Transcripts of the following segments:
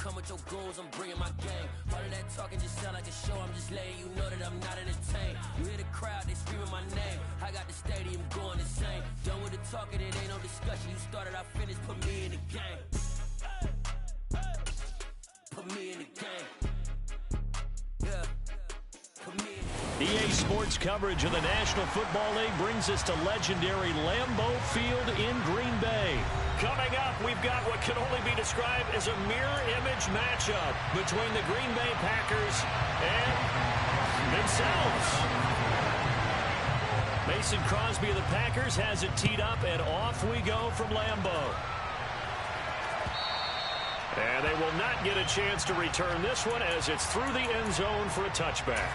come with your goons, I'm bringing my gang. All of that talking just sound like a show, I'm just letting you know that I'm not entertained. You hear the crowd, they screaming my name. I got the stadium going insane. Done with the talking, it ain't no discussion. You started, I finished, put me in the game. Put me in the game. Yeah. EA Sports coverage of the National Football League brings us to legendary Lambeau Field in Green Bay. Coming up, we've got what can only be described as a mirror image matchup between the Green Bay Packers and themselves. Mason Crosby of the Packers has it teed up, and off we go from Lambeau. And they will not get a chance to return this one as it's through the end zone for a touchback.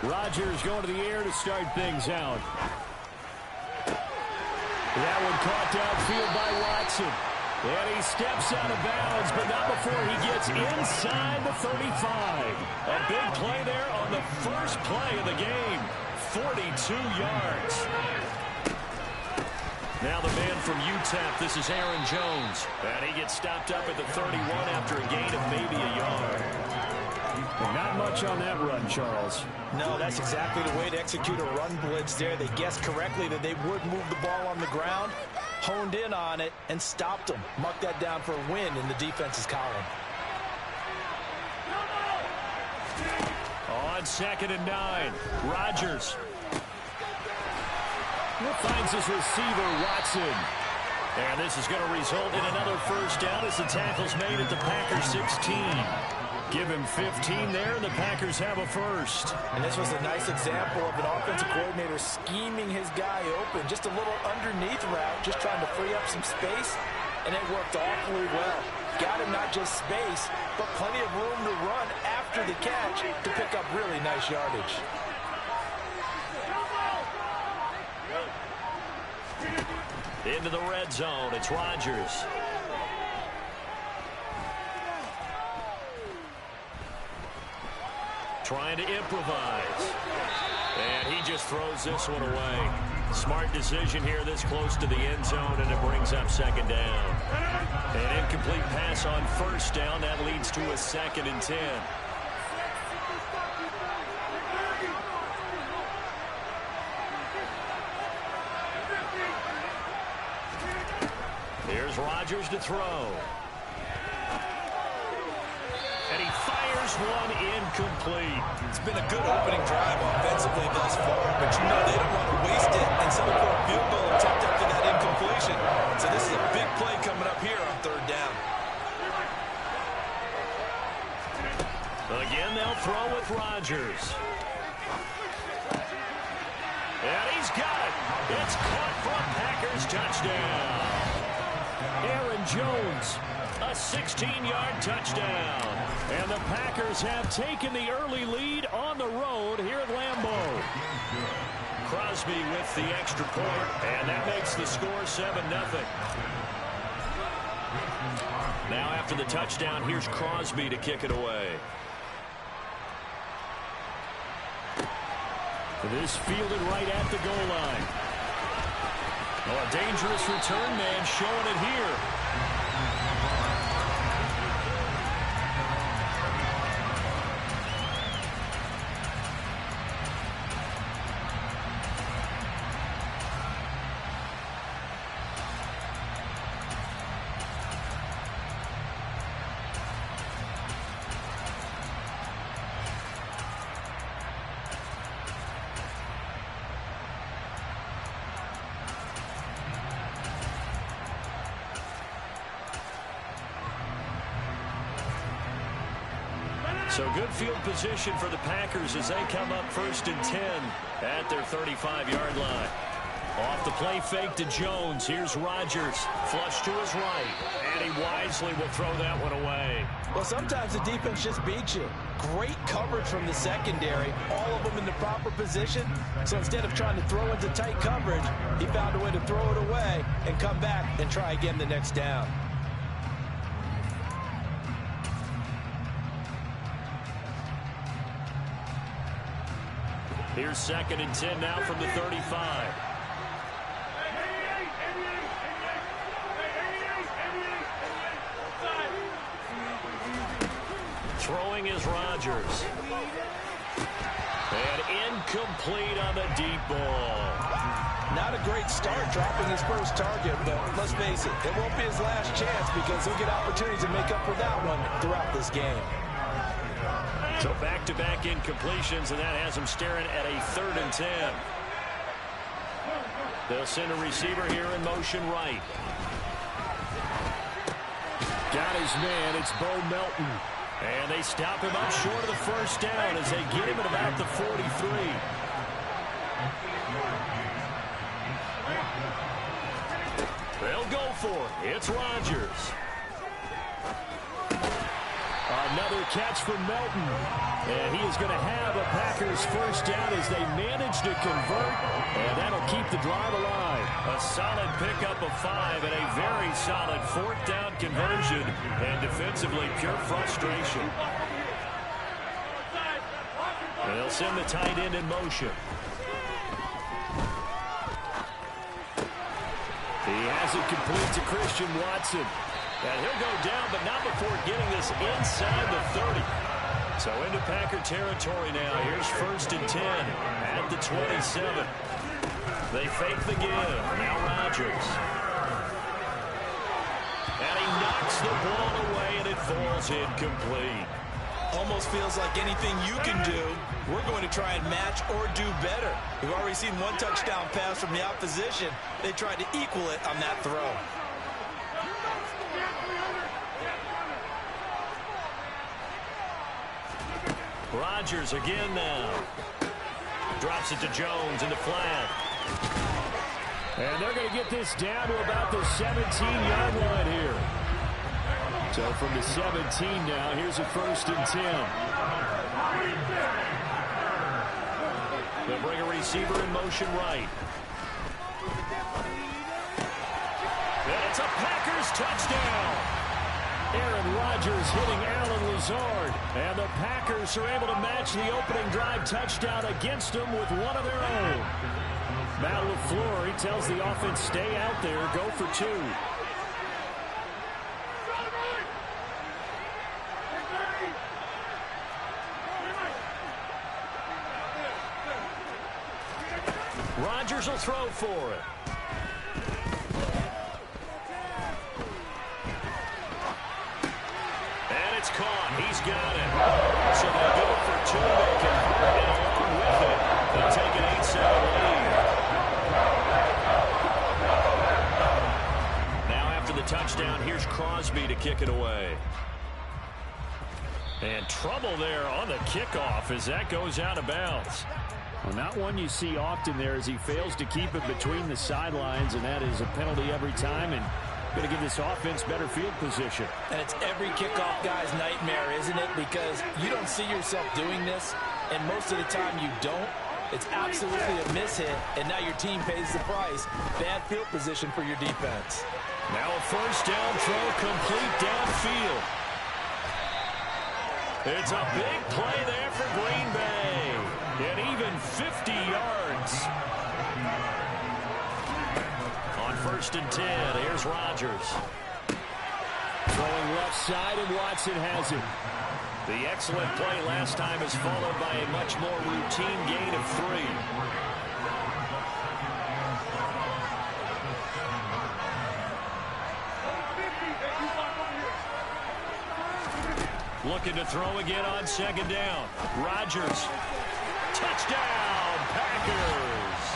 Rodgers going to the air to start things out. That one caught downfield by Watson. And he steps out of bounds, but not before he gets inside the 35. A big play there on the first play of the game. 42 yards. Now the man from UTEP, this is Aaron Jones. And he gets stopped up at the 31 after a gain of maybe a yard. Not much on that run, Charles. No, that's exactly the way to execute a run blitz there. They guessed correctly that they would move the ball on the ground, honed in on it, and stopped them. Marked that down for a win in the defense's column. On 2nd and 9, Rodgers finds his receiver, Watson. And this is going to result in another first down as the tackle's made at the Packers 16. Give him 15 there, and the Packers have a first. And this was a nice example of an offensive coordinator scheming his guy open. Just a little underneath route, just trying to free up some space, and it worked awfully well. Got him not just space, but plenty of room to run after the catch to pick up really nice yardage. Into the red zone, it's Rodgers. Trying to improvise. And he just throws this one away. Smart decision here this close to the end zone, and it brings up 2nd down. An incomplete pass on 1st down. That leads to a 2nd and 10. Here's Rodgers to throw. And he fires one incomplete. It's been a good opening drive offensively thus far, but you know they don't want to waste it and settle for a field goal attempt after that incompletion. So this is a big play coming up here on 3rd down. Again, they'll throw with Rodgers. And he's got it. It's caught for a Packers touchdown. Aaron Jones, a 16-yard touchdown. And the Packers have taken the early lead on the road here at Lambeau. Crosby with the extra point, and that makes the score 7-0. Now after the touchdown, here's Crosby to kick it away. This fielded right at the goal line. Oh, a dangerous return man showing it here. So good field position for the Packers as they come up 1st and 10 at their 35-yard line. Off the play fake to Jones. Here's Rodgers. Flush to his right. And he wisely will throw that one away. Well, sometimes the defense just beats you. Great coverage from the secondary. All of them in the proper position. So instead of trying to throw into tight coverage, he found a way to throw it away and come back and try again the next down. Here's 2nd and 10 now from the 35. Throwing is Rodgers. And incomplete on the deep ball. Not a great start dropping his first target, but let's face it, it won't be his last chance because he'll get opportunities to make up for that one throughout this game. So back-to-back incompletions, and that has him staring at a 3rd and 10. They'll send a receiver here in motion right. Got his man. It's Bo Melton. And they stop him up short of the first down as they get him at about the 43. They'll go for it. It's Rodgers. Another catch from Melton. And he is going to have a Packers first down as they manage to convert. And that'll keep the drive alive. A solid pickup of 5 and a very solid 4th down conversion. And defensively, pure frustration. And they'll send the tight end in motion. He has it complete to Christian Watson. And he'll go down, but not before getting this inside the 30. So into Packer territory now. Here's 1st and 10 at the 27. They fake the give. Now Rodgers. And he knocks the ball away, and it falls incomplete. Almost feels like anything you can do, we're going to try and match or do better. We've already seen one touchdown pass from the opposition. They tried to equal it on that throw. Rodgers again now. Drops it to Jones in the flat. And they're going to get this down to about the 17-yard line here. So from the 17 now, here's a 1st and 10. They'll bring a receiver in motion right. And it's a Packers touchdown. Aaron Rodgers hitting Alan Lazard. And the Packers are able to match the opening drive touchdown against them with one of their own. Matt LaFleur, he tells the offense, stay out there, go for 2. Rodgers will throw for it. And it's caught. He's got it. So they go for 2. They convert it along with it. They'll take an 8-7 lead. Now after the touchdown, here's Crosby to kick it away. And trouble there on the kickoff as that goes out of bounds. Well, not one you see often there as he fails to keep it between the sidelines, and that is a penalty every time, and going to give this offense better field position. And it's every kickoff guy's nightmare, isn't it? Because you don't see yourself doing this, and most of the time you don't. It's absolutely a mishit, and now your team pays the price. Bad field position for your defense. Now a 1st down throw complete downfield. It's a big play there for Green Bay. And even 50 yards. On 1st and 10, here's Rodgers. Throwing left side, and Watson has it. The excellent play last time is followed by a much more routine gain of 3. Looking to throw again on 2nd down. Rodgers. Touchdown, Packers.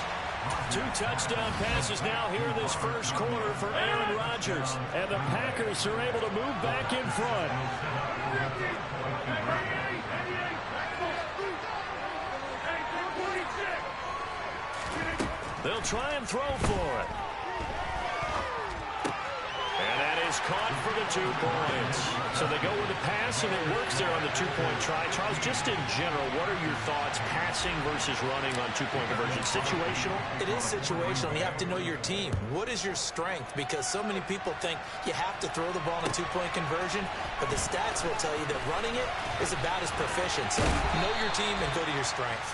2 touchdown passes now here in this first quarter for Aaron Rodgers. And the Packers are able to move back in front. They'll try and throw for it. And that is caught for the 2 points. So they go with a pass, and it works there on the 2-point try. Charles, just in general, what are your thoughts passing versus running on 2-point conversion? Situational? It is situational. You have to know your team. What is your strength? Because so many people think you have to throw the ball in a 2-point conversion, but the stats will tell you that running it is about as proficient. So know your team and go to your strength.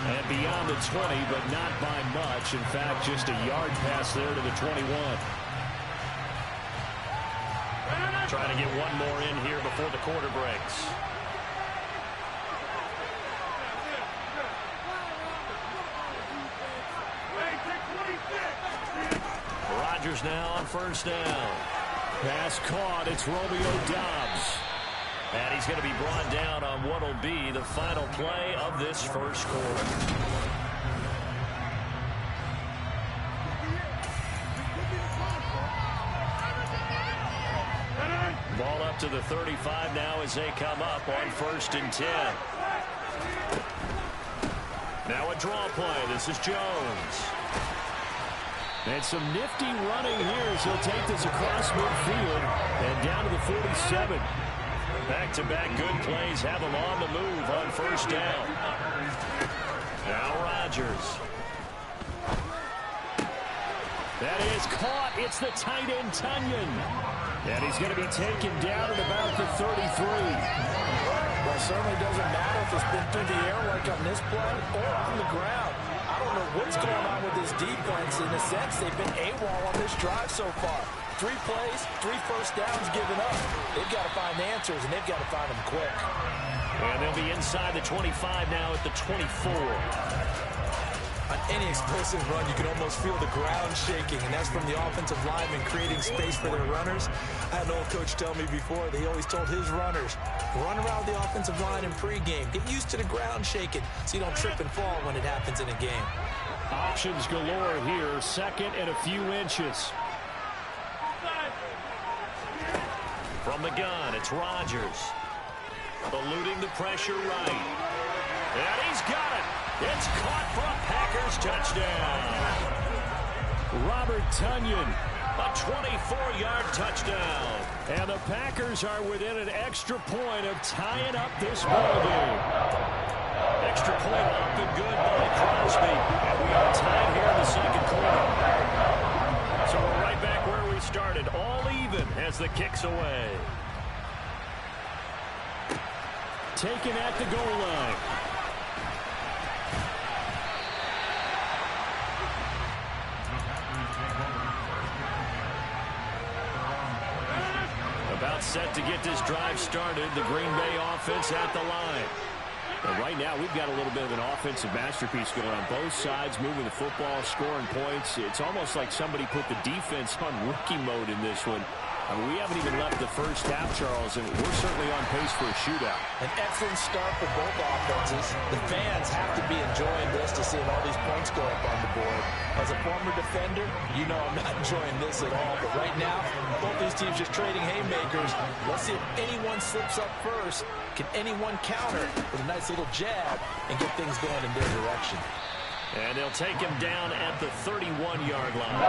And beyond the 20, but not by much. In fact, just a yard pass there to the 21. Trying to get one more in here before the quarter breaks. Rodgers now on first down. Pass caught. It's Romeo Doubs. And he's going to be brought down on what will be the final play of this first quarter. Ball up to the 35 now as they come up on 1st and 10. Now a draw play. This is Jones. And some nifty running here as he'll take this across midfield and down to the 47. Back-to-back good plays have him on the move on first down. Now Rodgers. That is caught. It's the tight end, Tunyon. And he's going to be taken down at about the 33. Well, it certainly doesn't matter if it's been through the air like on this play or on the ground. I don't know what's going on with this defense. In a sense, they've been AWOL on this drive so far. 3 plays, 3 first downs given up. They've got to find answers, and they've got to find them quick. And they'll be inside the 25 now at the 24. On any explosive run, you can almost feel the ground shaking, and that's from the offensive linemen creating space for their runners. I had an old coach tell me before that he always told his runners, run around the offensive line in pregame. Get used to the ground shaking so you don't trip and fall when it happens in a game. Options galore here. 2nd and a few inches. From the gun, it's Rodgers. Eluding the pressure right. And he's got it. It's caught for a Packers touchdown. Robert Tunyon. A 24-yard touchdown. And the Packers are within an extra point of tying up this ballgame. Extra point up and good by Crosby. And we are tied here in the 2nd quarter. So we're right back where we started. All even as the kick's away. Taken at the goal line. About set to get this drive started. The Green Bay offense at the line. And right now, we've got a little bit of an offensive masterpiece going on both sides, moving the football, scoring points. It's almost like somebody put the defense on rookie mode in this one. I mean, we haven't even left the first half, Charles, and we're certainly on pace for a shootout. An excellent start for both offenses. The fans have to be enjoying this to see all these points go up on the board. As a former defender, you know I'm not enjoying this at all. But right now, both these teams just trading haymakers. Let's see if anyone slips up first. Can anyone counter with a nice little jab and get things going in their direction? And they'll take him down at the 31-yard line.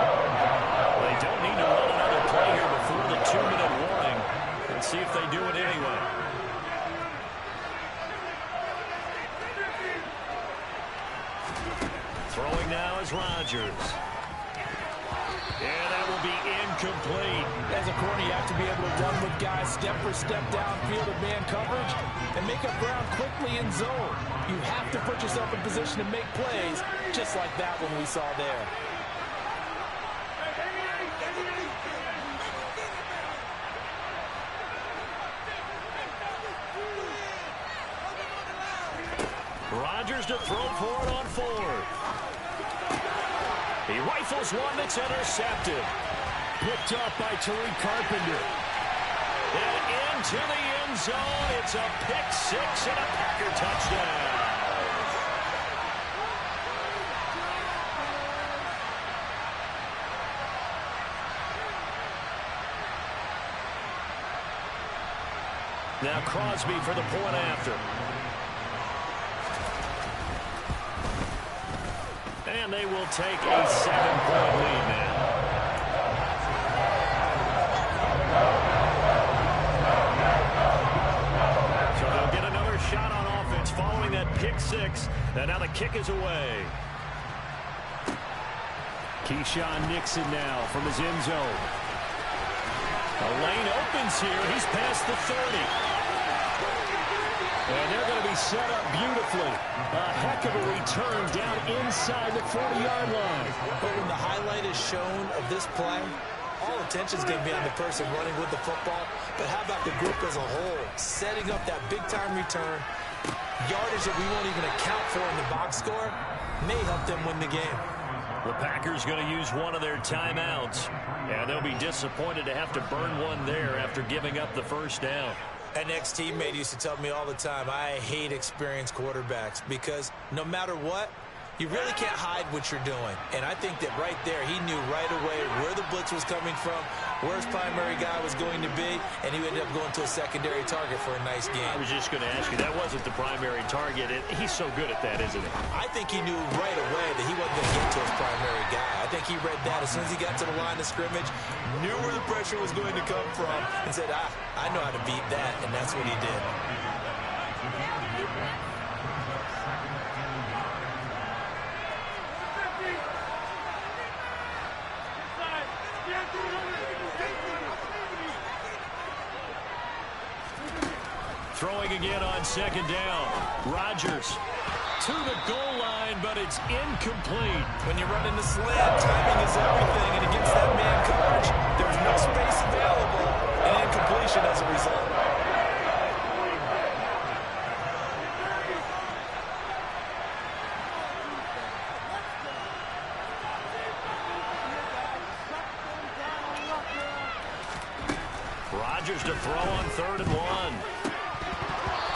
They don't need to run another play here before the 2-minute warning. Let's see if they do it anyway. Throwing now is Rodgers. And that will be incomplete. As a corner, you have to be able to run with guys step for step downfield of man coverage and make up ground quickly in zone. You have to put yourself in position to make plays, just like that one we saw there. Rodgers to throw for it on 4th. He rifles one that's intercepted. Picked up by Tariq Carpenter. And into the end zone. It's a pick 6 and a Packer touchdown. Now Crosby for the point after. And they will take a 7-point lead now. So they'll get another shot on offense following that pick six. And now the kick is away. Keyshawn Nixon now from his end zone. The lane opens here. He's past the 30. And they're going to be set up beautifully. A heck of a return down inside the 40-yard line. But when the highlight is shown of this play, all attention is going to be on the person running with the football. But how about the group as a whole? Setting up that big-time return, yardage that we won't even account for in the box score, may help them win the game. The Packers going to use one of their timeouts. And they'll be disappointed to have to burn one there after giving up the first down. An ex-teammate used to tell me all the time, I hate experienced quarterbacks because no matter what, you really can't hide what you're doing. And I think that right there, he knew right away where the blitz was coming from, where his primary guy was going to be, and he ended up going to a secondary target for a nice game. I was just going to ask you, that wasn't the primary target. He's so good at that, isn't he? I think he knew right away that he wasn't going to get to his primary guy. I think he read that as soon as he got to the line of scrimmage, knew where the pressure was going to come from, and said, I know how to beat that, and that's what he did. Throwing again on second down. Rodgers to the goal line, but it's incomplete. When you're running the slant, timing is everything, and against that man coverage, there's no space available, and incompletion as a result. Rodgers to throw on 3rd and 1.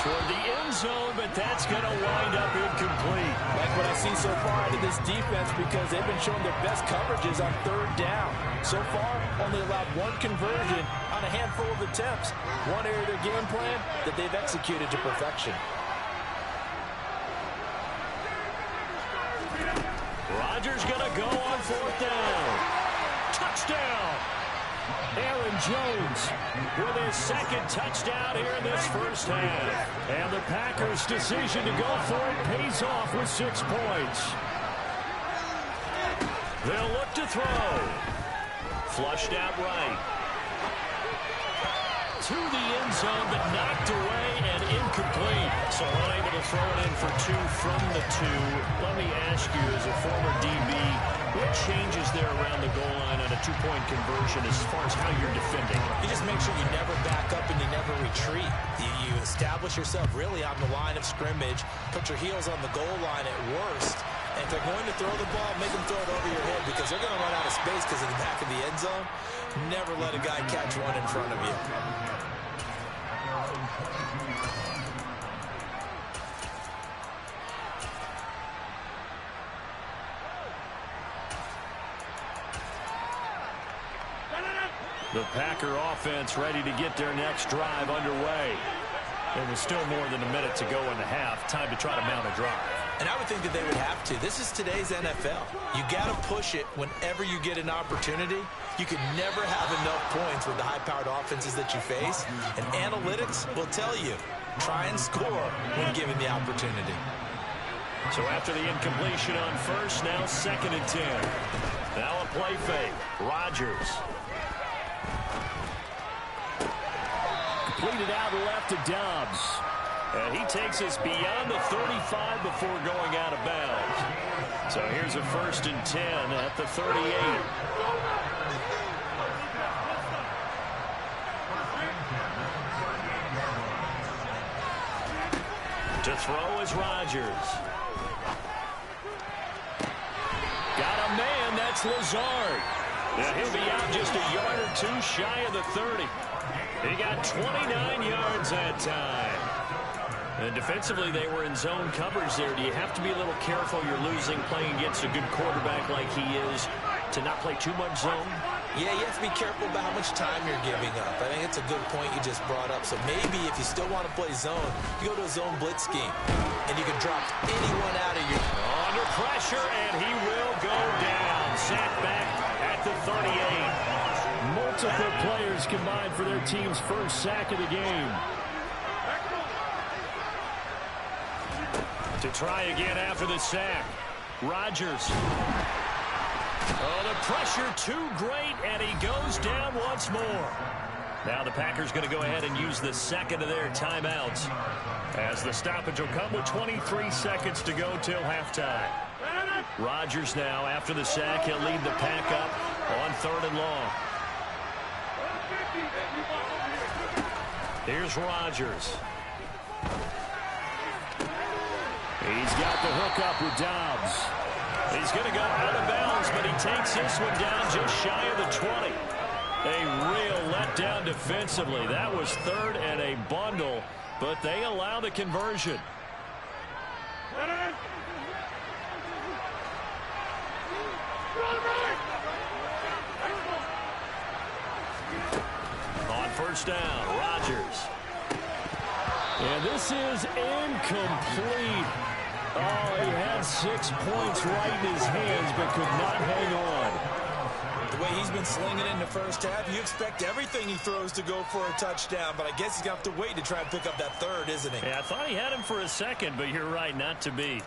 Toward the end zone, but that's going to wind up incomplete. Like what I see so far out of this defense, because they've been showing their best coverages on 3rd down. So far, only allowed one conversion on a handful of attempts. One area of their game plan that they've executed to perfection. Rodgers going to go on 4th down. Touchdown! Aaron Jones with his second touchdown here in this first half. And the Packers' decision to go for it pays off with 6 points. They'll look to throw. Flushed out right. To the end zone, but knocked away and incomplete. So unable to throw it in for 2 from the 2. Let me ask you, as a former DB, what changes there around the goal line on a 2-point conversion as far as how you're defending? You just make sure you never back up and you never retreat. You establish yourself really on the line of scrimmage, put your heels on the goal line at worst, and if they're going to throw the ball, make them throw it over your head because they're going to run out of space because of the back of the end zone. Never let a guy catch one in front of you. The Packer offense ready to get their next drive underway. There was still more than a minute to go in the half. Time to try to mount a drive. And I would think that they would have to. This is today's NFL. You got to push it whenever you get an opportunity. You can never have enough points with the high-powered offenses that you face. And analytics will tell you, try and score when given the opportunity. So after the incompletion on first, now 2nd and 10. Now a play fake. Rodgers. Completed out left to Dobbs. And he takes us beyond the 35 before going out of bounds. So here's a 1st and 10 at the 38. To throw is Rodgers. Got a man, that's Lazard. Now he'll be out just a yard or 2 shy of the 30. He got 29 yards that time. And defensively, they were in zone coverage there. Do you have to be a little careful? You're losing playing against a good quarterback like he is to not play too much zone? Yeah, you have to be careful about how much time you're giving up. I think it's a good point you just brought up. So maybe if you still want to play zone, you go to a zone blitz scheme, and you can drop anyone out of your... Oh, under pressure, and he will go down. Sacked back at the 38. Multiple players combined for their team's first sack of the game. To try again after the sack. Rodgers. Oh, the pressure too great, and he goes down once more. Now the Packers going to go ahead and use the second of their timeouts, as the stoppage will come with 23 seconds to go till halftime. Rodgers now, after the sack, he'll lead the Pack up on 3rd and long. Here's Rodgers. He's got the hook up with Dobbs. He's going to go out of bounds, but he takes this one down just shy of the 20. A real letdown defensively. That was 3rd and a bundle, but they allow the conversion. On 1st down, Rodgers. And this is incomplete. Oh, he had 6 points right in his hands, but could not hang on. The way he's been slinging in the first half, you expect everything he throws to go for a touchdown, but I guess he's going to have to wait to try and pick up that 3rd, isn't he? Yeah, I thought he had him for a second, but you're right, not to be.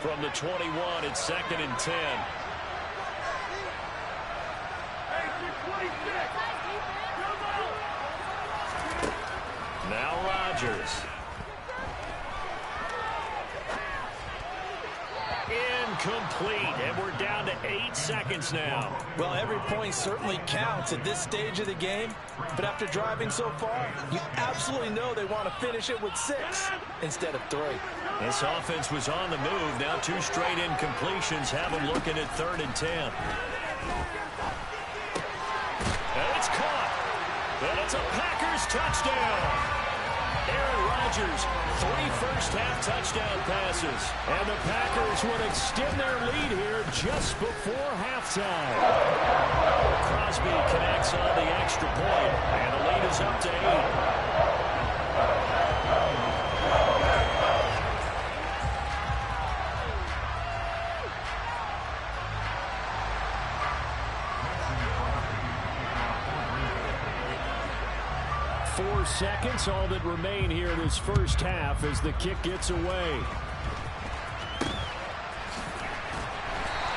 From the 21, it's 2nd and 10. Now Rodgers. Incomplete, and we're down to 8 seconds now. Well, every point certainly counts at this stage of the game, but after driving so far, you absolutely know they want to finish it with 6 instead of 3. This offense was on the move. Now 2 straight incompletions have them looking at 3rd and 10. And it's caught. And it's a Packers touchdown. Aaron Rodgers, 3 first-half touchdown passes. And the Packers would extend their lead here just before halftime. Crosby connects on the extra point, and the lead is up to 8. 4 seconds, all that remain here in this first half as the kick gets away.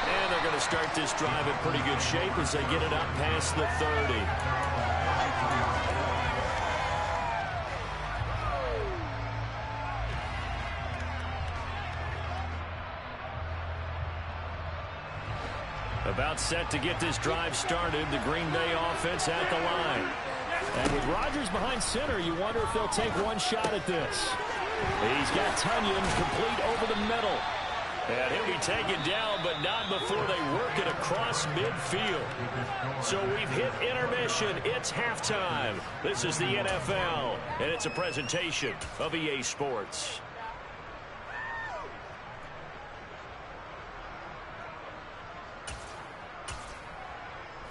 And they're going to start this drive in pretty good shape as they get it up past the 30. About set to get this drive started. The Green Bay offense at the line. And with Rodgers behind center, you wonder if they'll take one shot at this. He's got Tunyon complete over the middle. And he'll be taken down, but not before they work it across midfield. So we've hit intermission. It's halftime. This is the NFL, and it's a presentation of EA Sports.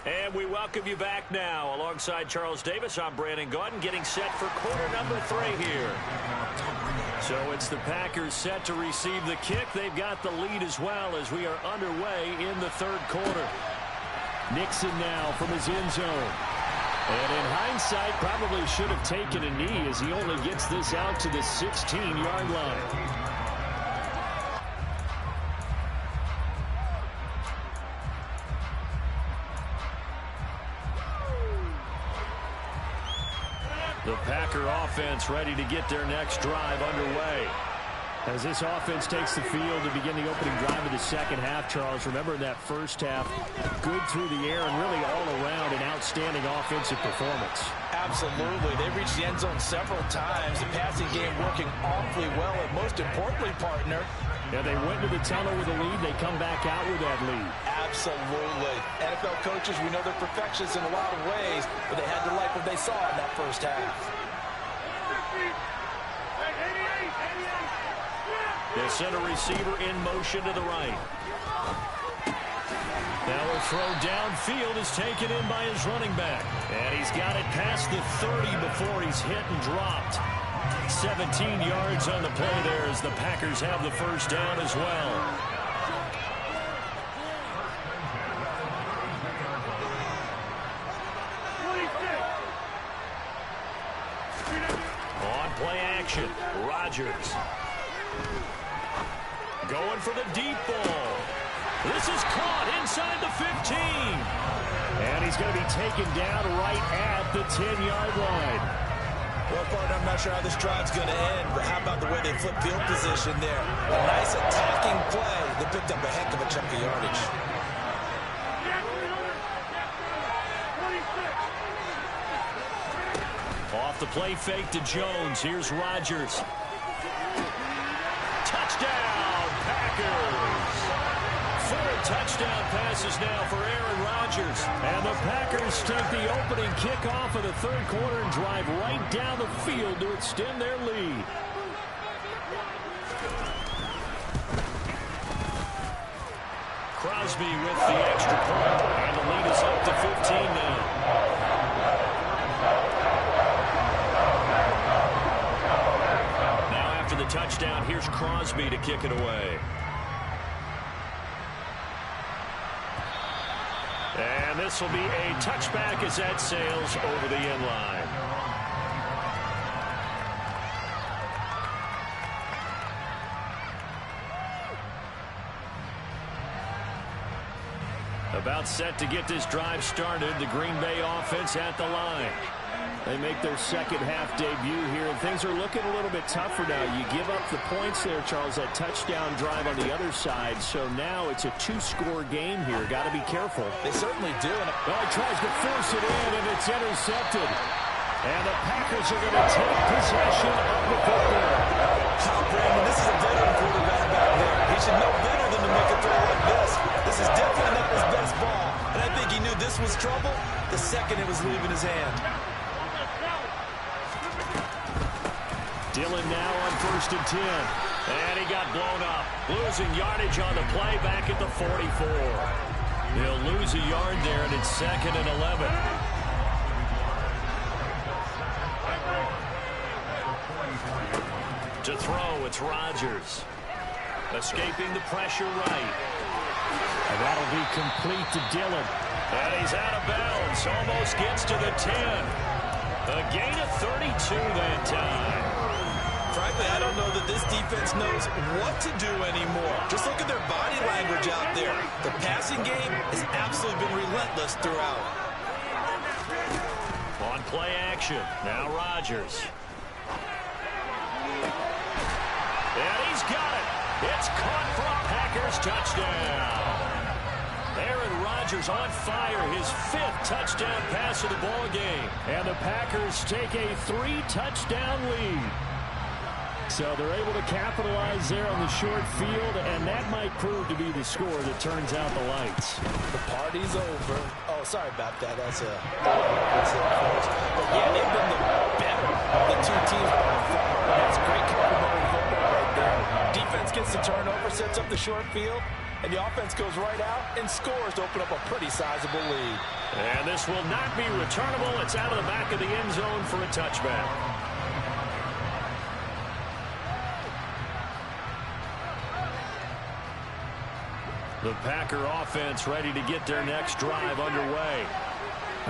And we welcome you back now. Alongside Charles Davis, I'm Brandon Gaudin, getting set for quarter number 3 here. So it's the Packers set to receive the kick. They've got the lead as well as we are underway in the 3rd quarter. Nixon now from his end zone. And in hindsight, probably should have taken a knee as he only gets this out to the 16-yard line. The Packer offense ready to get their next drive underway. As this offense takes the field to begin the opening drive of the second half, Charles, remember in that first half, good through the air and really all around an outstanding offensive performance. Absolutely. They reached the end zone several times. The passing game working awfully well, and most importantly, partner, yeah, they went to the tunnel with a lead. They come back out with that lead. Absolutely. NFL coaches, we know they're perfectionists in a lot of ways, but they had to like what they saw in that first half. They send a receiver in motion to the right. Now a throw downfield is taken in by his running back. And he's got it past the 30 before he's hit and dropped. 17 yards on the play there as the Packers have the first down as well. On play action, Rodgers. Going for the deep ball. This is caught inside the 15. And he's going to be taken down right at the 10-yard line. Well, partner, I'm not sure how this drive's going to end, but how about the way they flip field position there? A nice attacking play. They picked up a heck of a chunk of yardage. Off the play fake to Jones. Here's Rodgers. Touchdown, Packers. 4 touchdown passes now for Aaron Rodgers. And the Packers take the opening kickoff of the third quarter and drive right down the field to extend their lead. Crosby with the extra point. And the lead is up to 15 now. The touchdown, here's Crosby to kick it away. And this will be a touchback as that sails over the end line. About set to get this drive started, the Green Bay offense at the line. They make their second half debut here, and things are looking a little bit tougher now. You give up the points there, Charles, that touchdown drive on the other side. So now it's a 2-score game here. Got to be careful. They certainly do. Well, he tries to force it in, and it's intercepted. And the Packers are going to take possession of the football. Oh, Brandon, this is a veteran quarterback back there. He should know better than to make a throw like this. This is definitely not his best ball. And I think he knew this was trouble the second it was leaving his hand. Dillon now on 1st and 10. And he got blown up. Losing yardage on the play back at the 44. He'll lose a yard there, and it's 2nd and 11. To throw, it's Rodgers. Escaping the pressure right. And that'll be complete to Dillon. And he's out of bounds. Almost gets to the 10. A gain of 32 that time. Frankly, I don't know that this defense knows what to do anymore. Just look at their body language out there. The passing game has absolutely been relentless throughout. On play action, now Rodgers. And he's got it. It's caught for a Packers touchdown. Aaron Rodgers on fire, his 5th touchdown pass of the ball game. And the Packers take a 3-touchdown lead. So they're able to capitalize there on the short field, and that might prove to be the score that turns out the lights. The party's over. Oh, sorry about that. That's a close. But yeah, they've been the better of the two teams by far. That's great complimentary football right there. Defense gets the turnover, sets up the short field, and the offense goes right out and scores to open up a pretty sizable lead. And this will not be returnable. It's out of the back of the end zone for a touchback. The Packer offense ready to get their next drive underway.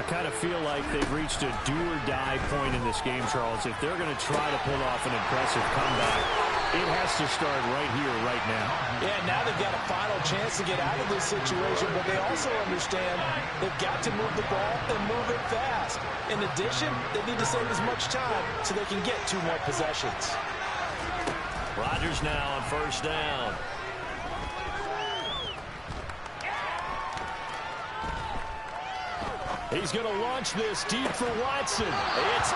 I kind of feel like they've reached a do-or-die point in this game, Charles. If they're going to try to pull off an impressive comeback, it has to start right here, right now. Yeah, now they've got a final chance to get out of this situation, but they also understand they've got to move the ball and move it fast. In addition, they need to save as much time so they can get 2 more possessions. Rodgers now on 1st down. He's going to launch this deep for Watson. It's